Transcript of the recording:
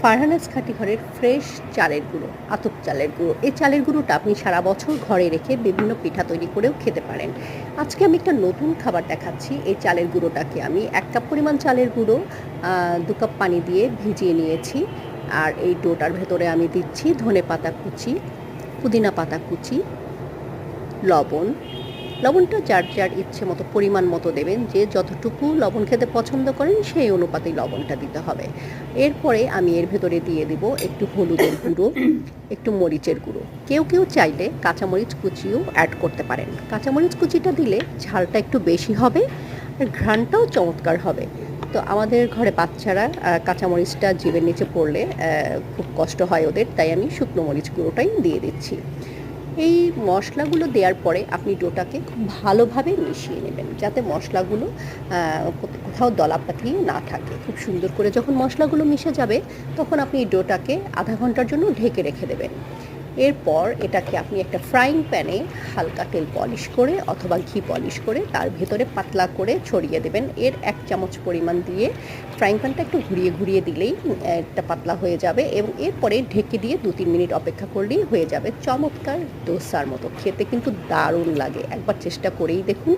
ফারহানাস খাঁটি ঘরের ফ্রেশ চালের গুঁড়ো, আতপ চালের গুঁড়ো। এই চালের গুঁড়োটা আপনি সারা বছর ঘরে রেখে বিভিন্ন পিঠা তৈরি করেও খেতে পারেন। আজকে আমি একটা নতুন খাবার দেখাচ্ছি। এই চালের গুঁড়োটাকে আমি ১ কাপ পরিমাণ চালের গুঁড়ো ২ কাপ পানি দিয়ে ভিজিয়ে নিয়েছি। আর এই ডোটার ভেতরে আমি দিচ্ছি ধনেপাতা কুচি, পুদিনা পাতা কুচি, লবণ। লবণটা যার যার ইচ্ছে মতো পরিমাণ মতো দেবেন, যে যতটুকু লবণ খেতে পছন্দ করেন সেই অনুপাতেই লবণটা দিতে হবে। এরপরে আমি এর ভেতরে দিয়ে দিব একটু হলুদের গুঁড়ো, একটু মরিচের গুঁড়ো। কেউ কেউ চাইলে কাঁচামরিচ কুচিও অ্যাড করতে পারেন। কাঁচামরিচ কুচিটা দিলে ঝালটা একটু বেশি হবে আর ঘ্রাণটাও চমৎকার হবে। তো আমাদের ঘরে বাচ্চারা কাঁচামরিচটা জিভের নিচে পড়লে খুব কষ্ট হয় ওদের, তাই আমি শুকনো মরিচ গুঁড়োটাই দিয়ে দিচ্ছি। এই মশলাগুলো দেওয়ার পরে আপনি ডোটাকে খুব ভালোভাবে মিশিয়ে নেবেন, যাতে মশলাগুলো কোথাও দলা পাকিয়ে না থাকে। খুব সুন্দর করে যখন মশলাগুলো মিশে যাবে, তখন আপনি এই ডোটাকে আধা ঘন্টার জন্য ঢেকে রেখে দেবেন। এরপর এটাকে আপনি একটা ফ্রাইং প্যানে হালকা তেল পলিশ করে অথবা ঘি পলিশ করে তার ভেতরে পাতলা করে ছড়িয়ে দেবেন। এর 1 চামচ পরিমাণ দিয়ে ফ্রাইং প্যানটা একটু ঘুরিয়ে ঘুরিয়ে দিলেই এটা পাতলা হয়ে যাবে এবং এরপরে ঢেকে দিয়ে 2-3 মিনিট অপেক্ষা করলেই হয়ে যাবে চমৎকার দোসার মতো। খেতে কিন্তু দারুণ লাগে, একবার চেষ্টা করেই দেখুন।